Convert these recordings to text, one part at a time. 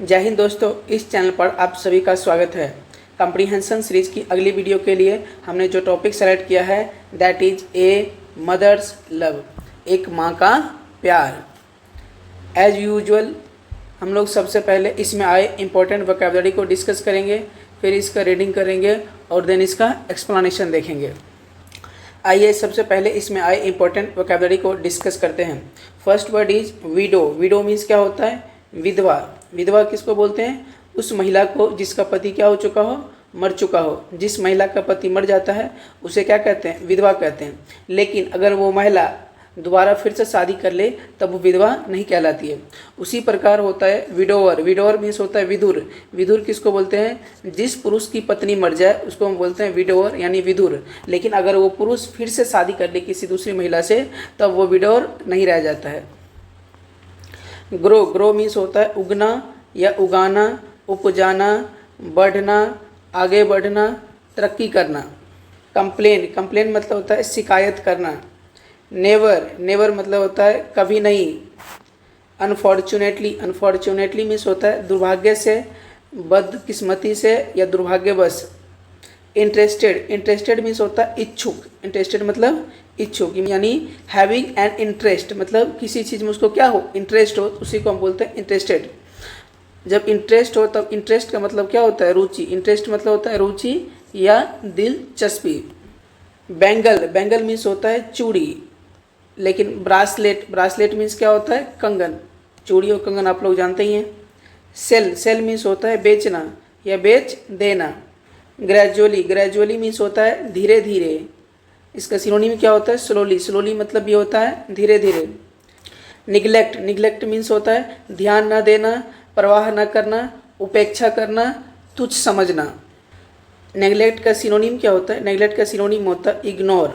जय हिंद दोस्तों, इस चैनल पर आप सभी का स्वागत है। कॉम्प्रिहेंशन सीरीज की अगली वीडियो के लिए हमने जो टॉपिक सेलेक्ट किया है that is a mother's love, एक माँ का प्यार। एज यूजुअल हम लोग सबसे पहले इसमें आए इम्पोर्टेंट वोकैबुलरी को डिस्कस करेंगे, फिर इसका रीडिंग करेंगे और देन इसका एक्सप्लेनेशन देखेंगे। आइए सबसे पहले इसमें आए इम्पोर्टेंट वोकैबुलरी को डिस्कस करते हैं। First word is widow. Window means क्या होता है? विधवा। विधवा किसको बोलते हैं? उस महिला को जिसका पति क्या हो चुका हो? मर चुका हो। जिस महिला का पति मर जाता है उसे क्या कहते हैं? विधवा कहते हैं। लेकिन अगर वो महिला दोबारा फिर से शादी कर ले तब वो विधवा नहीं कहलाती है। उसी प्रकार होता है विडोवर। विडोवर मीन्स होता है विधुर। विधुर किसको बोलते हैं? जिस पुरुष की पत्नी मर जाए उसको हम बोलते हैं विडोवर यानी विधुर। लेकिन अगर वो पुरुष फिर से शादी कर ले किसी दूसरी महिला से तब वो विडोवर नहीं रह जाता है। ग्रो। ग्रो मीन्स होता है उगना या उगाना, उपजाना, बढ़ना, आगे बढ़ना, तरक्की करना। कंप्लेन। कंप्लेन मतलब होता है शिकायत करना। नेवर। नेवर मतलब होता है कभी नहीं। अनफॉर्चुनेटली। अनफॉर्चुनेटली मीन्स होता है दुर्भाग्य से, बदकिस्मती से या दुर्भाग्यवश। इंटरेस्टेड। इंटरेस्टेड मीन्स होता है इच्छुक। इंटरेस्टेड मतलब इच्छुक यानी हैविंग एन इंटरेस्ट, मतलब किसी चीज़ में उसको क्या हो? इंटरेस्ट हो, उसी को हम बोलते हैं इंटरेस्टेड। जब इंटरेस्ट हो तब इंटरेस्ट का मतलब क्या होता है? रुचि। इंटरेस्ट मतलब होता है रुचि या दिलचस्पी। बैंगल। बैंगल मीन्स होता है चूड़ी। लेकिन ब्रासलेट। ब्रासलेट मीन्स क्या होता है? कंगन। चूड़ी और कंगन आप लोग जानते ही हैं। सेल। सेल मीन्स होता है बेचना या बेच देना। ग्रेजुअली। ग्रेजुअली मीन्स होता है धीरे धीरे। इसका सिनोनिम क्या होता है? स्लोली। स्लोली मतलब ये होता है धीरे धीरे। निग्लेक्ट। निग्लेक्ट मीन्स होता है ध्यान न देना, परवाह न करना, उपेक्षा करना, तुच्छ समझना। नेग्लेक्ट का सिनोनिम क्या होता है? नेग्लेक्ट का सिनोनिम होता है इग्नोर।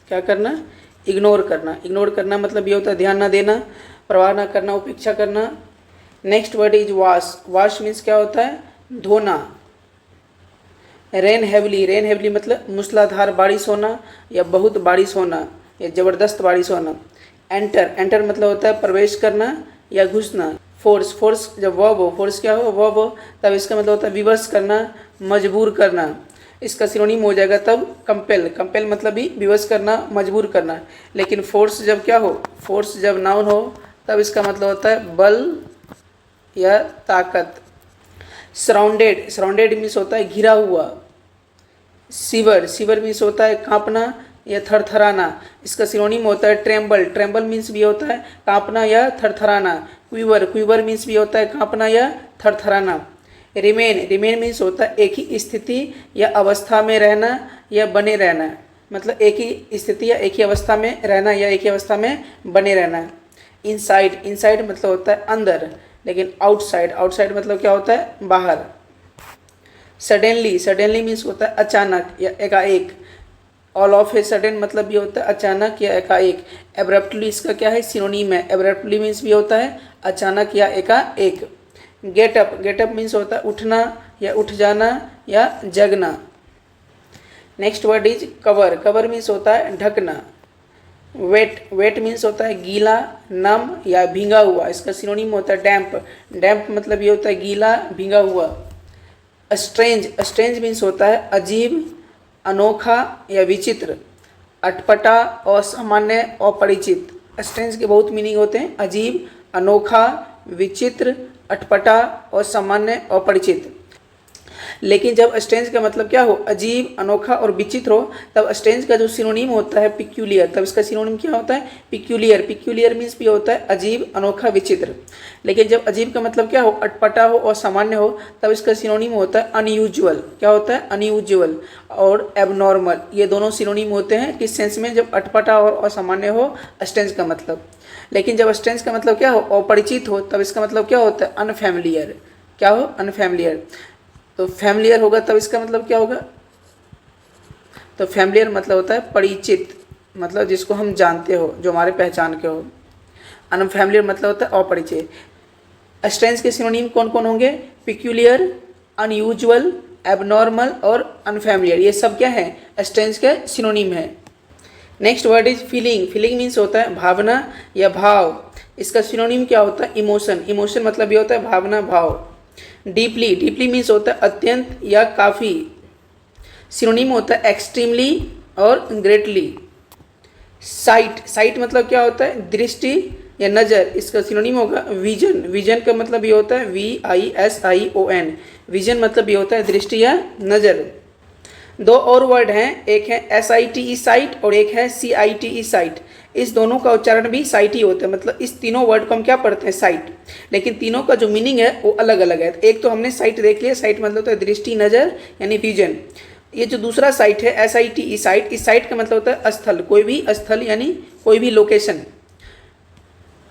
क्या करना? इग्नोर करना। इग्नोर करना मतलब ये होता है ध्यान न देना, परवाह न करना, उपेक्षा करना। Next word is wash. Wash means क्या होता है? धोना। Rain heavily. रेन हैवली मतलब मूसलाधार बारिश होना या बहुत बारिश होना या ज़बरदस्त बारिश होना। एंटर। एंटर मतलब होता है प्रवेश करना या घुसना। फोर्स। फोर्स जब वर्ब हो, फोर्स क्या हो? वर्ब हो, तब इसका मतलब होता है विवश करना, मजबूर करना। इसका सिनोनिम हो जाएगा तब कंपेल। कंपेल मतलब भी विवश करना, मजबूर करना। लेकिन फोर्स जब क्या हो? फोर्स जब नाउन हो तब इसका मतलब होता है बल या ताकत। सराउंडेड। सराउंडेड मीन्स होता है घिरा हुआ। शिवर। शिवर मीन्स होता है कांपना या थरथराना। इसका सिनोनिम होता है ट्रेम्बल। ट्रेम्बल मीन्स भी होता है कांपना या थरथराना। क्विवर। क्विवर मीन्स भी होता है कांपना या थरथराना। रिमेन। रिमेन मीन्स होता है एक ही स्थिति या अवस्था में रहना या बने रहना, मतलब एक ही स्थिति या एक ही अवस्था में रहना या एक ही अवस्था में बने रहना। इनसाइड। इनसाइड मतलब होता है अंदर, लेकिन आउटसाइड। आउटसाइड मतलब क्या होता है? बाहर। सडनली। सडनली मीन्स होता है अचानक या एकाएक। ऑल ऑफ ए सडन मतलब ये होता है अचानक या एकाएक। एब्रप्टली इसका क्या है? सिनोनीम है। एब्रप्टली मीन्स भी होता है अचानक या एकाएक। गेटअप। गेटअप मीन्स होता है उठना या उठ जाना या जगना। Next word is cover. Cover means होता है ढकना। वेट। वेट मीन्स होता है गीला, नम या भींगा हुआ। इसका सिनोनिम होता है डैम्प। डैम्प मतलब ये होता है गीला, भींगा हुआ। स्ट्रेंज। स्ट्रेंज मीन्स होता है अजीब, अनोखा या विचित्र, अटपटा, असामान्य, अपरिचित। स्ट्रेंज के बहुत मीनिंग होते हैं, अजीब, अनोखा, विचित्र, अटपटा, असामान्य, अपरिचित। लेकिन जब स्ट्रेंज का मतलब क्या हो? अजीब, अनोखा और विचित्र हो तब स्ट्रेंज का जो सिनोनिम होता है पिक्यूलियर, तब इसका सिनोनिम क्या होता है? पिक्यूलियर। पिक्यूलियर मीन्स भी होता है अजीब, अनोखा, विचित्र। लेकिन जब अजीब का मतलब क्या हो? अटपटा हो और सामान्य हो तब इसका सिनोनिम होता है अनयूजुअल। क्या होता है? अनयूजुअल और एबनॉर्मल। ये दोनों सिनोनिम होते हैं किस सेंस में? जब अटपटा और असामान्य हो स्ट्रेंज का मतलब। लेकिन जब स्ट्रेंज का मतलब क्या हो? अपरिचित हो तब इसका मतलब क्या होता है? अनफैमिलियर। क्या हो? अनफैमिलियर। तो फैमिलियर होगा तब इसका मतलब क्या होगा? तो फैमिलियर मतलब होता है परिचित, मतलब जिसको हम जानते हो, जो हमारे पहचान के हो। अनफैमिलियर मतलब होता है अपरिचित। स्ट्रेंज के सिनोनिम कौन कौन होंगे? पिक्यूलियर, अनयूजुअल, एबनॉर्मल और अनफैमिलियर। ये सब क्या है? स्ट्रेंज के सिनोनिम है। Next word is feeling. Feeling means होता है भावना या भाव। इसका सिनोनिम क्या होता है? इमोशन। इमोशन मतलब ये होता है भावना, भाव। डीपली, डीपली मीन्स होता है अत्यंत या काफ़ी। सिनोनिम होता है एक्सट्रीमली और ग्रेटली। साइट, साइट मतलब क्या होता है दृष्टि या नज़र, इसका सिनोनिम होगा विजन। विजन का मतलब ये होता है VISION, विजन मतलब ये होता है दृष्टि या नज़र। दो और वर्ड हैं, एक है SITE साइट और एक है CITE साइट। इस दोनों का उच्चारण भी साइट ही होता है, मतलब इस तीनों वर्ड को हम क्या पढ़ते हैं साइट, लेकिन तीनों का जो मीनिंग है वो अलग अलग है। एक तो हमने साइट देख लिया, साइट मतलब होता है दृष्टि नज़र यानी विजन। ये जो दूसरा साइट है SITE साइट, इस साइट का मतलब होता है स्थल, कोई भी स्थल यानी कोई भी लोकेशन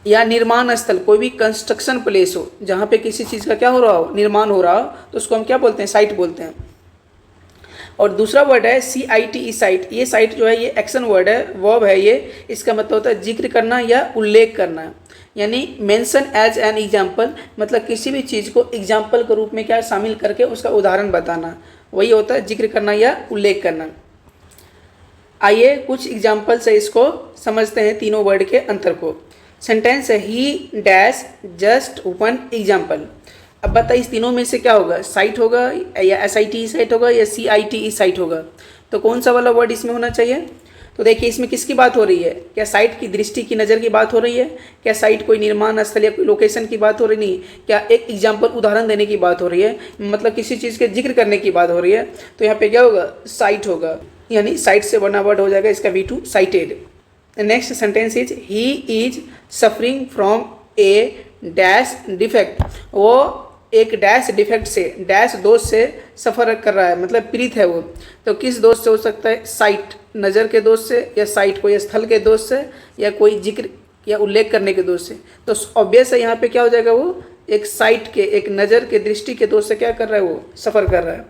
या निर्माण स्थल, कोई भी कंस्ट्रक्शन प्लेस हो जहाँ पे किसी चीज़ का क्या हो रहा हो, निर्माण हो रहा हो, तो उसको हम क्या बोलते हैं साइट बोलते हैं। और दूसरा वर्ड है CITE साइट, ये साइट जो है ये एक्शन वर्ड है, वर्ब है ये, इसका मतलब होता है जिक्र करना या उल्लेख करना, यानी मेंशन एज एन एग्जाम्पल, मतलब किसी भी चीज़ को एग्जाम्पल के रूप में क्या शामिल करके उसका उदाहरण बताना, वही होता है जिक्र करना या उल्लेख करना। आइए कुछ एग्जाम्पल से इसको समझते हैं तीनों वर्ड के अंतर को। सेंटेंस है ही डैश जस्ट वन एग्जाम्पल। अब बताइए इस तीनों में से क्या होगा, साइट होगा या SITE साइट होगा या CITE साइट होगा, तो कौन सा वाला वर्ड इसमें होना चाहिए। तो देखिए इसमें किसकी बात हो रही है, क्या साइट की दृष्टि की नज़र की बात हो रही है, क्या साइट कोई निर्माण स्थल या कोई लोकेशन की बात हो रही, नहीं, क्या एक एग्जाम्पल उदाहरण देने की बात हो रही है, मतलब किसी चीज़ के जिक्र करने की बात हो रही है, तो यहाँ पे क्या होगा साइट होगा, यानी साइट से बना वर्ड हो जाएगा इसका V2 साइटेड। Next sentence is he is suffering from a dash defect, वो एक डैश डिफेक्ट से, डैश दोष से सफ़र कर रहा है, मतलब पीड़ित है वो, तो किस दोष से हो सकता है, साइट नज़र के दोष से, या साइट कोई स्थल के दोष से, या कोई जिक्र या उल्लेख करने के दोष से। तो ऑब्वियस है यहाँ पे क्या हो जाएगा, वो एक साइट के, एक नज़र के दृष्टि के दोष से क्या कर रहा है, वो सफ़र कर रहा है।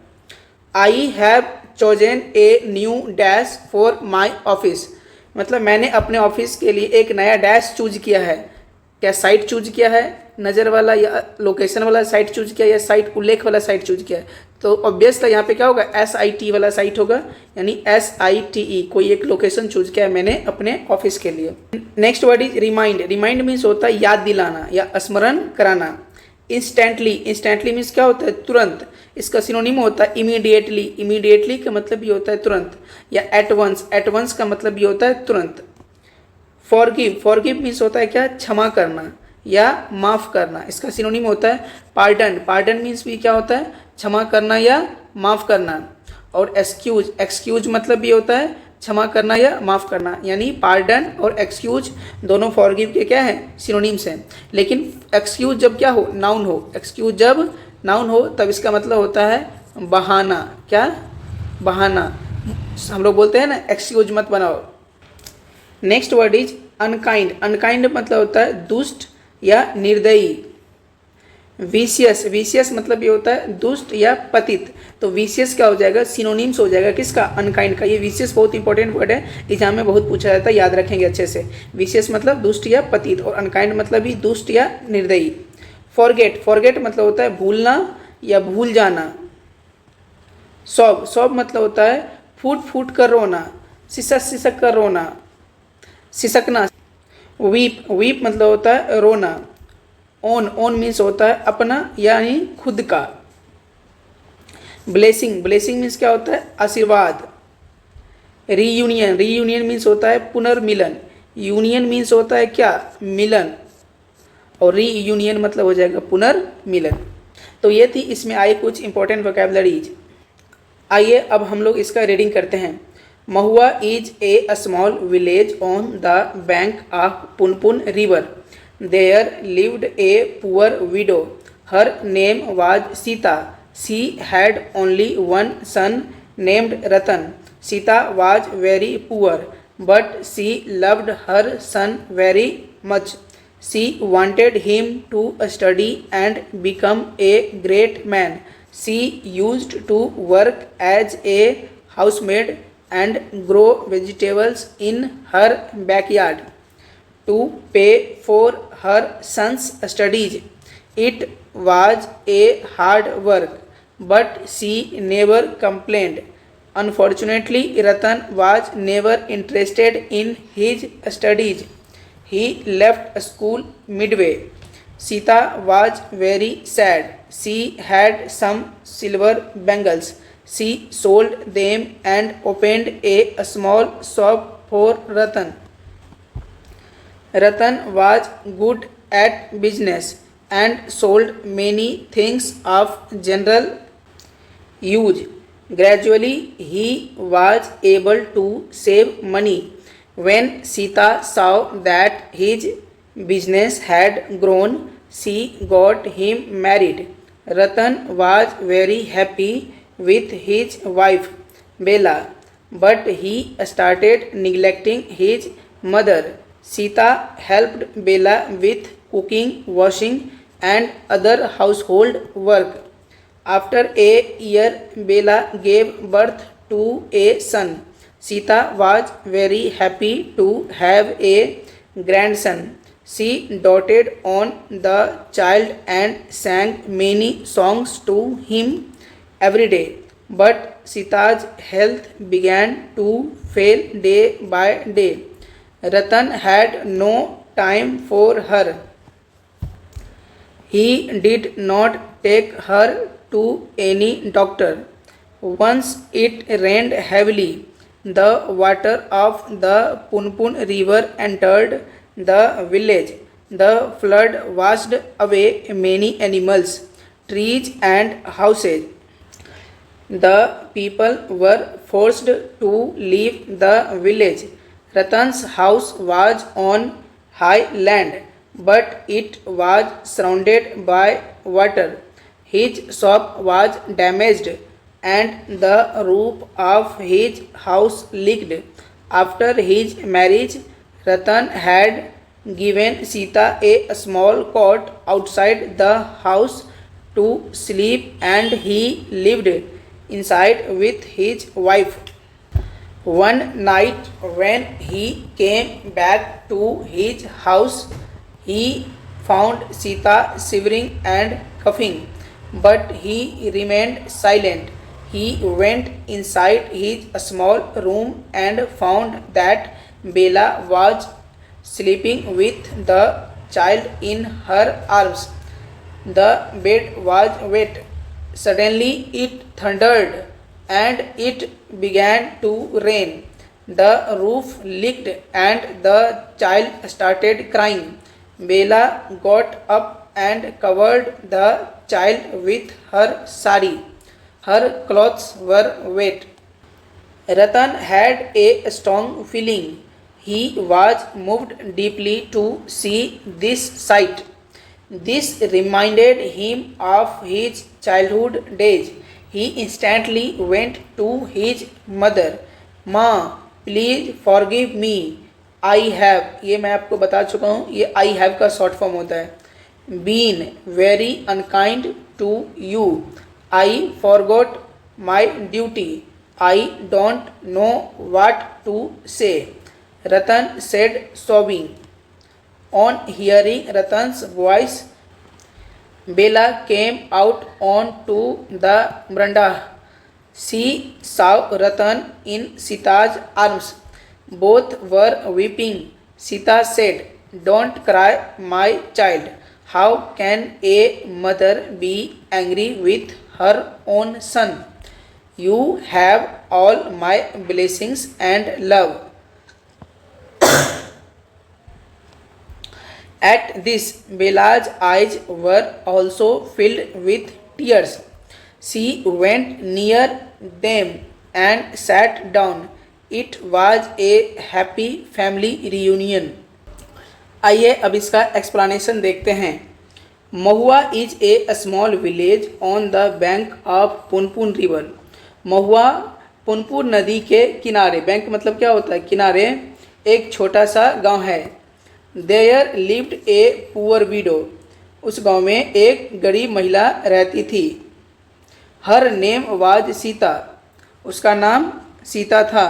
I have chosen a new dash for my office, मतलब मैंने अपने ऑफिस के लिए एक नया डैश चूज किया है। क्या साइट चूज किया है, नज़र वाला या लोकेशन वाला साइट चूज किया, या साइट उल्लेख वाला साइट चूज किया है, तो ऑब्वियसली यहाँ पे क्या होगा SIT वाला साइट होगा, यानी SITE, कोई एक लोकेशन चूज किया है मैंने अपने ऑफिस के लिए। Next word is remind, remind means होता है याद दिलाना या स्मरण कराना। इंस्टेंटली, इंस्टेंटली मीन्स क्या होता है तुरंत, इसका सिनोनिम होता है इमीडिएटली, इमीडिएटली का मतलब ये होता है तुरंत, या एट वंस, एट वंस का मतलब ये होता है तुरंत। फॉरगिव, फॉरगिव मीन्स होता है क्या क्षमा करना या माफ़ करना, इसका सिनोनिम होता है पार्डन, पार्डन मीन्स भी क्या होता है क्षमा करना या माफ़ करना। और एक्सक्यूज, एक्सक्यूज मतलब ये होता है क्षमा करना या माफ़ करना, यानी पार्डन और एक्सक्यूज दोनों फॉरगिव के क्या है सिनोनिम्स हैं। लेकिन एक्सक्यूज जब क्या हो, नाउन हो, एक्सक्यूज जब नाउन हो तब इसका मतलब होता है बहाना, क्या बहाना, हम लोग बोलते हैं ना एक्सक्यूज मत बनाओ। Next word is unkind, unkind मतलब होता है दुष्ट या निर्दयी। विशियस, विशियस मतलब ये होता है दुष्ट या पतित, तो विशियस क्या हो जाएगा सिनोनिम्स हो जाएगा किसका, अनकाइंड का। ये विशियस बहुत इंपॉर्टेंट वर्ड है, एग्जाम में बहुत पूछा जाता है, याद रखेंगे अच्छे से। विशियस मतलब दुष्ट या पतित, और अनकाइंड मतलब भी दुष्ट या निर्दयी। फॉरगेट, फॉरगेट मतलब होता है भूलना या भूल जाना। सॉब, सॉब मतलब होता है फूट फूट कर रोना, सिसक सिसक कर रोना, सिसकना। वीप, वीप मतलब होता है रोना। ओन, ओन मीन्स होता है अपना यानी खुद का। ब्लेसिंग, ब्लेसिंग मीन्स क्या होता है आशीर्वाद। रीयूनियन, रीयूनियन मीन्स होता है पुनर्मिलन, यूनियन मीन्स होता है क्या मिलन, और रीयूनियन मतलब हो जाएगा पुनर्मिलन। तो ये थी इसमें आए कुछ इंपॉर्टेंट वोकैबुलरीज। आइए अब हम लोग इसका रीडिंग करते हैं। Mahua is a small village on the bank of Punpun river. There lived a poor widow. Her name was Sita. She had only one son named Ratan. Sita was very poor, but she loved her son very much. She wanted him to study and become a great man. She used to work as a housemaid and grow vegetables in her backyard to pay for her son's studies. It was a hard work, but she never complained. Unfortunately, Ratan was never interested in his studies. He left school midway. Sita was very sad. She had some silver bangles. She sold them and opened a small shop for Ratan. Ratan was good at business and sold many things of general use. Gradually, he was able to save money. When Sita saw that his business had grown, she got him married. Ratan was very happy with his wife Bela, but he started neglecting his mother. Sita helped Bela with cooking, washing, and other household work. After a year, Bela gave birth to a son. Sita was very happy to have a grandson. She doted on the child and sang many songs to him every day. But Sita's health began to fail day by day. Ratan had no time for her. He did not take her to any doctor. Once it rained heavily. The water of the Punpun river entered the village. The flood washed away many animals, trees, and houses. The people were forced to leave the village. Ratan's house was on high land, but it was surrounded by water. His shop was damaged and the roof of his house leaked. After his marriage, Ratan had given Sita a small cot outside the house to sleep, and he lived inside with his wife. One night, when he came back to his house, he found Sita shivering and coughing, but he remained silent. He went inside his small room and found that Bela was sleeping with the child in her arms. The bed was wet. Suddenly it thundered and it began to rain. The roof leaked and the child started crying. Bela got up and covered the child with her sari. Her clothes were wet. Ratan had a strong feeling. He was moved deeply to see this sight. This reminded him of his childhood days. He instantly went to his mother. माँ, please forgive me. I have, ये मैं आपको बता चुका हूँ, ये I have का short form होता है. Been very unkind to you. I forgot my duty. I don't know what to say. Ratan said, sobbing. On hearing Ratan's voice, Bela came out onto the veranda. She saw Ratan in Sita's arms. Both were weeping. Sita said, don't cry, my child. How can a mother be angry with her own son? You have all my blessings and love. At this, Bela's eyes were also filled with tears. She went near them and sat down. It was a happy family reunion. आइए अब इसका explanation देखते हैं. Mahua is a small village on the bank of Punpun river. Mahua Punpun नदी के किनारे, bank मतलब क्या होता है, किनारे, एक छोटा सा गांव है. There lived a poor widow. उस गांव में एक गरीब महिला रहती थी. Her name was Sita. उसका नाम सीता था.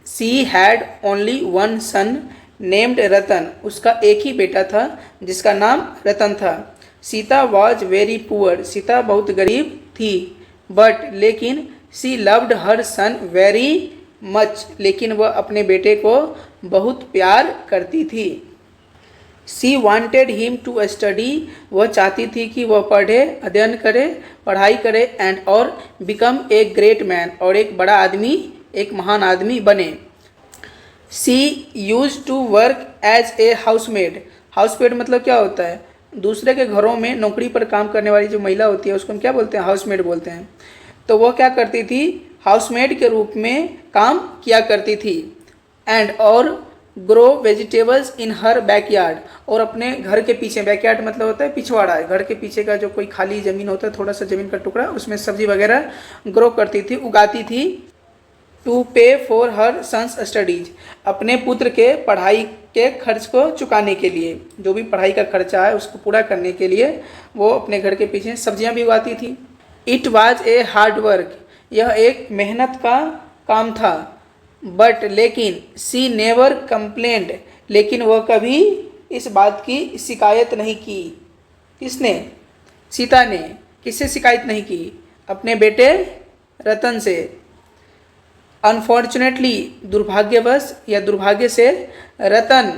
She had only one son named Ratan. उसका एक ही बेटा था जिसका नाम रतन था. Sita was very poor. Sita बहुत गरीब थी. बट लेकिन she loved her son very much. लेकिन वह अपने बेटे को बहुत प्यार करती थी. She wanted him to study, वह चाहती थी कि वह पढ़े, अध्ययन करे, पढ़ाई करे, एंड और बिकम ए ग्रेट मैन, और एक बड़ा आदमी, एक महान आदमी बने। She use to work as a housemaid, housemaid मतलब क्या होता है, दूसरे के घरों में नौकरी पर काम करने वाली जो महिला होती है उसको हम क्या बोलते हैं, हाउसमेड बोलते हैं। तो वह क्या करती थी, हाउसमेड के रूप में काम किया करती थी। एंड और ग्रो वेजिटेबल्स इन हर बैकयार्ड, और अपने घर के पीछे, बैकयार्ड मतलब होता है पिछवाड़ा, घर के पीछे का जो कोई खाली ज़मीन होता है, थोड़ा सा ज़मीन का टुकड़ा, उसमें सब्जी वगैरह ग्रो करती थी, उगाती थी। टू पे फॉर हर सन्स स्टडीज, अपने पुत्र के पढ़ाई के खर्च को चुकाने के लिए, जो भी पढ़ाई का खर्चा है उसको पूरा करने के लिए वो अपने घर के पीछे सब्जियां भी उगाती थी। It was a hard work, यह एक मेहनत का काम था। बट लेकिन सी नेवर कंप्लेंड, लेकिन वह कभी इस बात की शिकायत नहीं की। किसने, सीता ने। किससे शिकायत नहीं की, अपने बेटे रतन से। अनफॉर्चुनेटली, दुर्भाग्यवश या दुर्भाग्य से, Ratan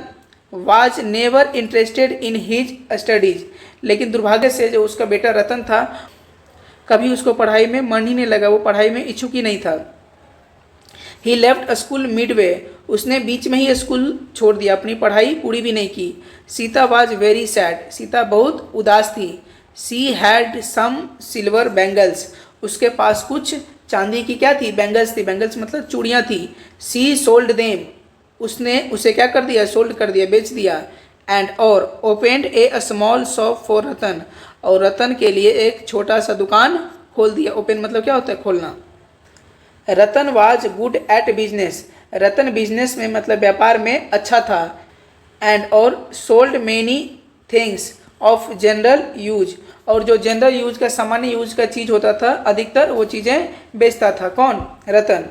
was never interested in his studies, लेकिन दुर्भाग्य से जो उसका बेटा रतन था कभी उसको पढ़ाई में मन ही नहीं लगा, वो पढ़ाई में इच्छुक ही नहीं था। ही लेफ्ट स्कूल मिडवे, उसने बीच में ही स्कूल छोड़ दिया, अपनी पढ़ाई पूरी भी नहीं की। Sita was very sad, Sita बहुत उदास थी। She had some silver bangles, उसके पास कुछ चांदी की क्या थी, बैंगल्स थी, बैंगल्स मतलब चूड़ियाँ थी। सी सोल्ड देम, उसने उसे क्या कर दिया, सोल्ड कर दिया, बेच दिया। एंड और opened a small shop for Ratan, और रतन के लिए एक छोटा सा दुकान खोल दिया। ओपन मतलब क्या होता है, खोलना। Ratan was good at business, Ratan business में मतलब व्यापार में अच्छा था। एंड और sold many things of general use, और जो जनरल यूज का, सामान्य यूज का चीज़ होता था अधिकतर वो चीज़ें बेचता था। कौन, रतन।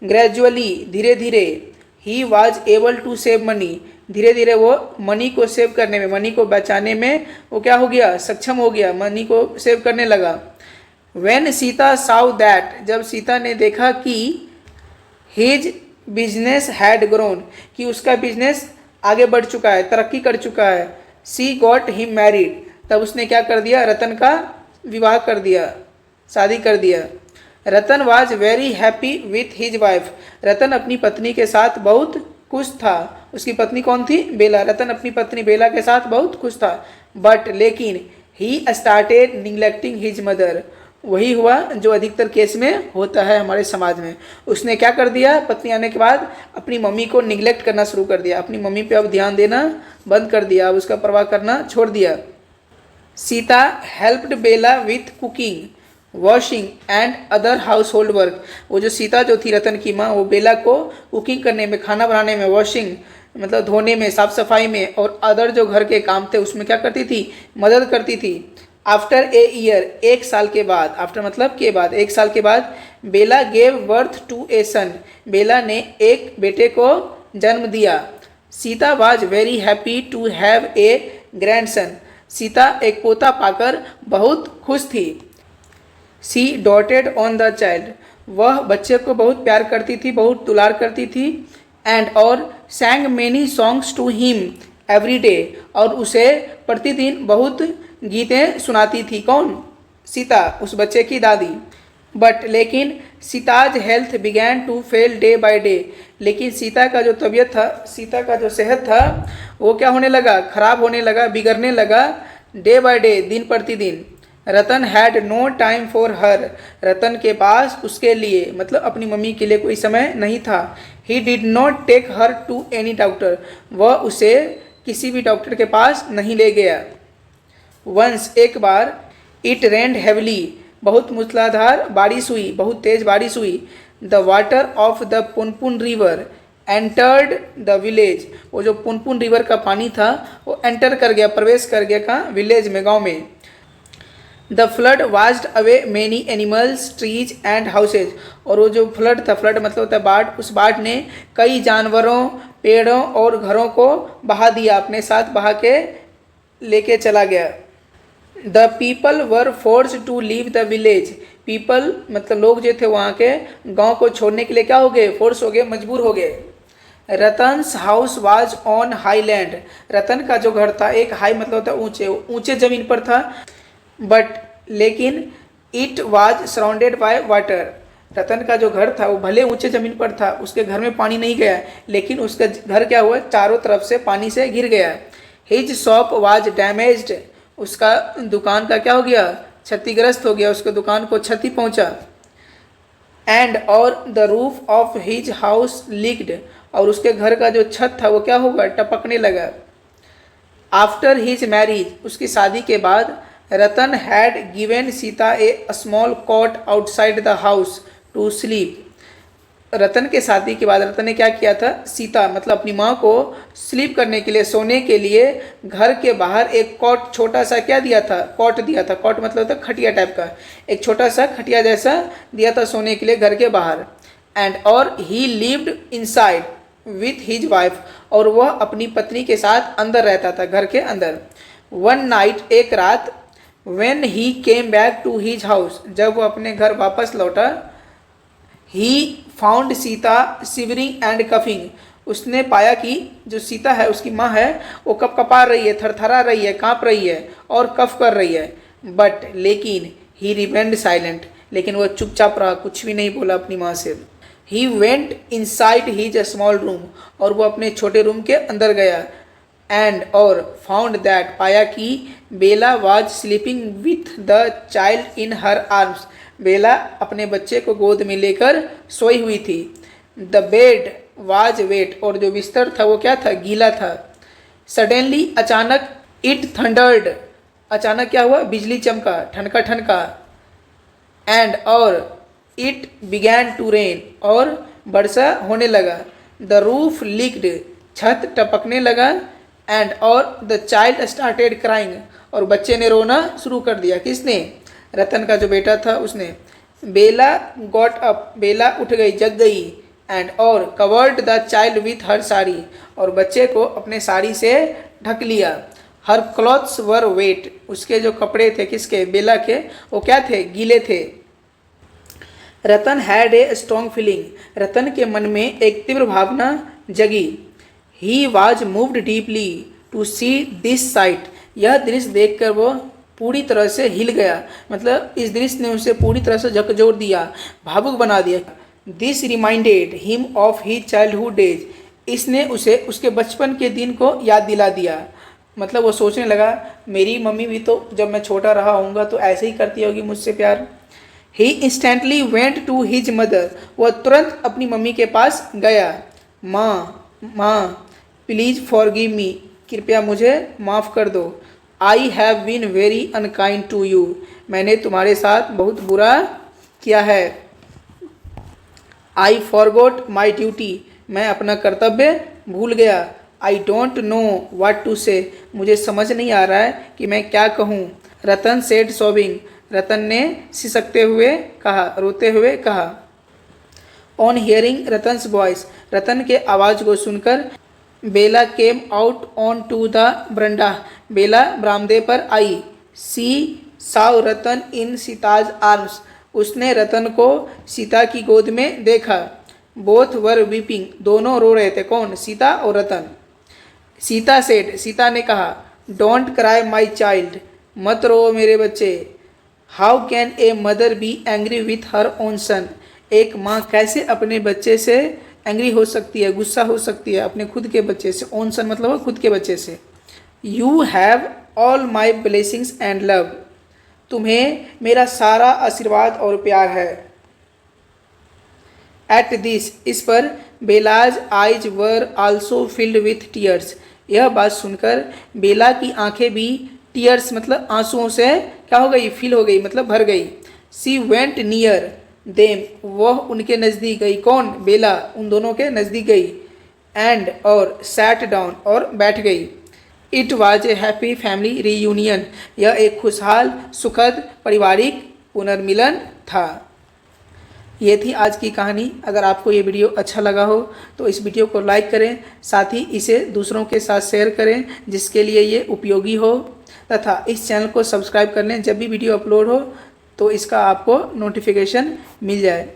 ग्रेजुअली, धीरे धीरे, he was able to save money, धीरे धीरे वो मनी को सेव करने में, मनी को बचाने में वो क्या हो गया, सक्षम हो गया, मनी को सेव करने लगा। When सीता saw that, जब सीता ने देखा कि his business had grown, कि उसका बिजनेस आगे बढ़ चुका है, तरक्की कर चुका है। she got him married, तब उसने क्या कर दिया, रतन का विवाह कर दिया, शादी कर दिया। रतन was very happy with his wife, रतन अपनी पत्नी के साथ बहुत खुश था। उसकी पत्नी कौन थी, बेला। रतन अपनी पत्नी बेला के साथ बहुत खुश था। बट लेकिन he started neglecting his mother, वही हुआ जो अधिकतर केस में होता है हमारे समाज में। उसने क्या कर दिया, पत्नी आने के बाद अपनी मम्मी को निगलेक्ट करना शुरू कर दिया, अपनी मम्मी पे अब ध्यान देना बंद कर दिया, अब उसका परवाह करना छोड़ दिया। Sita helped Bela with cooking, washing and other household work, वो जो सीता जो थी रतन की माँ, वो बेला को कुकिंग करने में, खाना बनाने में, वॉशिंग मतलब धोने में, साफ सफाई में, और अदर जो घर के काम थे उसमें क्या करती थी, मदद करती थी। आफ्टर ए ईयर, एक साल के बाद, आफ्टर मतलब के बाद, एक साल के बाद, Bela gave birth to a son, Bela ने एक बेटे को जन्म दिया। Sita was very happy to have a grandson, Sita एक पोता पाकर बहुत खुश थी। She doted on the child, वह बच्चे को बहुत प्यार करती थी, बहुत दुलार करती थी। एंड और sang many songs to him every day, और उसे प्रतिदिन बहुत गीतें सुनाती थी। कौन, सीता, उस बच्चे की दादी। बट लेकिन Sita's health began to fail day by day, लेकिन सीता का जो तबीयत था, सीता का जो सेहत था वो क्या होने लगा, खराब होने लगा, बिगड़ने लगा, डे बाय डे, दिन प्रतिदिन। Ratan had no time for her, Ratan के पास उसके लिए मतलब अपनी मम्मी के लिए कोई समय नहीं था। He did not take her to any doctor, वह उसे किसी भी डॉक्टर के पास नहीं ले गया। वंस, एक बार, इट रेंड हेवली, बहुत मूसलाधार बारिश हुई, बहुत तेज बारिश हुई। The water of the Punpun river entered the village, वो जो पुनपुन रिवर का पानी था वो एंटर कर गया, प्रवेश कर गया कहाँ, विलेज में, गांव में। The flood washed away many animals, trees and houses, और वो जो फ्लड था, फ्लड मतलब होता है बाढ़, उस बाढ़ ने कई जानवरों, पेड़ों और घरों को बहा दिया, अपने साथ बहा के लेके चला गया। The people were forced to leave the village, people मतलब लोग जो थे वहाँ के, गांव को छोड़ने के लिए क्या हो गए, फोर्स हो गए, मजबूर हो गए। Ratan's house was on high land. Ratan का जो घर था एक हाई मतलब होता है ऊंचे, ऊंचे जमीन पर था। बट लेकिन it was surrounded by water. Ratan का जो घर था वो भले ऊंचे जमीन पर था, उसके घर में पानी नहीं गया, लेकिन उसका घर क्या हुआ, चारों तरफ से पानी से घिर गया। His shop was damaged. उसका दुकान का क्या हो गया, क्षतिग्रस्त हो गया, उसके दुकान को क्षति पहुंचा। एंड और the roof of his house leaked. और उसके घर का जो छत था वो क्या होगा, टपकने लगा। आफ्टर हिज मैरिज, उसकी शादी के बाद, Ratan had given Sita a small cot outside the house to sleep. Ratan के शादी के बाद रतन ने क्या किया था, सीता मतलब अपनी माँ को स्लीप करने के लिए, सोने के लिए घर के बाहर एक कॉट, छोटा सा क्या दिया था, कॉट दिया था। कॉट मतलब था खटिया टाइप का, एक छोटा सा खटिया जैसा दिया था सोने के लिए घर के बाहर। एंड और ही lived inside with his wife. और वह अपनी पत्नी के साथ अंदर रहता था, घर के अंदर। वन नाइट, एक रात, when he came back to his house, जब वो अपने घर वापस लौटा, he found Sita shivering and coughing. उसने पाया कि जो सीता है, उसकी माँ है, वो कपकपा रही है, थरथरा रही है, काँप रही है और कफ कर रही है। बट लेकिन ही रिमेंड साइलेंट, लेकिन वह चुपचाप रहा, कुछ भी नहीं बोला अपनी माँ से। He went inside his small room, और वो अपने छोटे रूम के अंदर गया। एंड और फाउंड दैट, पाया कि Bela was sleeping with the child in her arms. Bela अपने बच्चे को गोद में लेकर सोई हुई थी। द बेड वाज वेट, और जो बिस्तर था वो क्या था, गीला था। सडनली, अचानक, इट थंडर्ड, अचानक क्या हुआ, बिजली चमका, ठनका ठनका। एंड और इट बिगैन टू रेन, और वर्षा होने लगा। द रूफ लीक्ड, छत टपकने लगा। एंड और द चाइल्ड स्टार्टेड क्राइंग, और बच्चे ने रोना शुरू कर दिया। किसने, रतन का जो बेटा था उसने। बेला गॉट अप, बेला उठ गई, जग गई। एंड और covered the child with her sari, और बच्चे को अपने साड़ी से ढक लिया। हर क्लॉथ्स वर वेट, उसके जो कपड़े थे, किसके, बेला के, वो क्या थे, गीले थे। Ratan had a strong feeling, Ratan के मन में एक तीव्र भावना जगी। He was moved deeply to see this sight, यह दृश्य देखकर वो पूरी तरह से हिल गया, मतलब इस दृश्य ने उसे पूरी तरह से झकझोर दिया, भावुक बना दिया। This reminded him of his childhood days, इसने उसे उसके बचपन के दिन को याद दिला दिया। मतलब वो सोचने लगा, मेरी मम्मी भी तो जब मैं छोटा रहा होऊंगा तो ऐसे ही करती होगी मुझसे प्यार। He instantly went to his mother, वह तुरंत अपनी मम्मी के पास गया। माँ प्लीज फॉरगिव मी, कृपया मुझे माफ़ कर दो। I have been very unkind to you, मैंने तुम्हारे साथ बहुत बुरा किया है। आई फॉरगॉट माई ड्यूटी, मैं अपना कर्तव्य भूल गया। I don't know what to say, मुझे समझ नहीं आ रहा है कि मैं क्या कहूँ। रतन सेड सोबिंग, रतन ने सिसकते हुए कहा, रोते हुए कहा। On hearing Ratan's voice, Ratan के आवाज़ को सुनकर, Bela came out on to the veranda, Bela बरामदे पर आई। सी साव रतन इन सीताज आर्म्स, उसने रतन को सीता की गोद में देखा। बोथ वर वीपिंग, दोनों रो रहे थे, कौन, सीता और रतन। सीता सेड, सीता ने कहा, डोंट क्राई माई चाइल्ड, मत रो मेरे बच्चे। How can a mother be angry with her own son, एक माँ कैसे अपने बच्चे से एंग्री हो सकती है, गुस्सा हो सकती है अपने खुद के बच्चे से। ओन सन मतलब खुद के बच्चे से। You have all my blessings and love, तुम्हें मेरा सारा आशीर्वाद और प्यार है। एट दिस, इस पर, BelAZ eyes were also filled with tears, यह बात सुनकर बेला की आंखें भी टीयर्स मतलब आंसुओं से क्या हो गई, फिल हो गई, मतलब भर गई। सी वेंट नियर देम, वह उनके नज़दीक गई, कौन, बेला, उन दोनों के नज़दीक गई। एंड और सैट डाउन, और बैठ गई। It was a happy family reunion, यह एक खुशहाल सुखद पारिवारिक पुनर्मिलन था। ये थी आज की कहानी। अगर आपको ये वीडियो अच्छा लगा हो तो इस वीडियो को लाइक करें, साथ ही इसे दूसरों के साथ शेयर करें जिसके लिए ये उपयोगी हो, तथा इस चैनल को सब्सक्राइब कर लें, जब भी वीडियो अपलोड हो तो इसका आपको नोटिफिकेशन मिल जाए।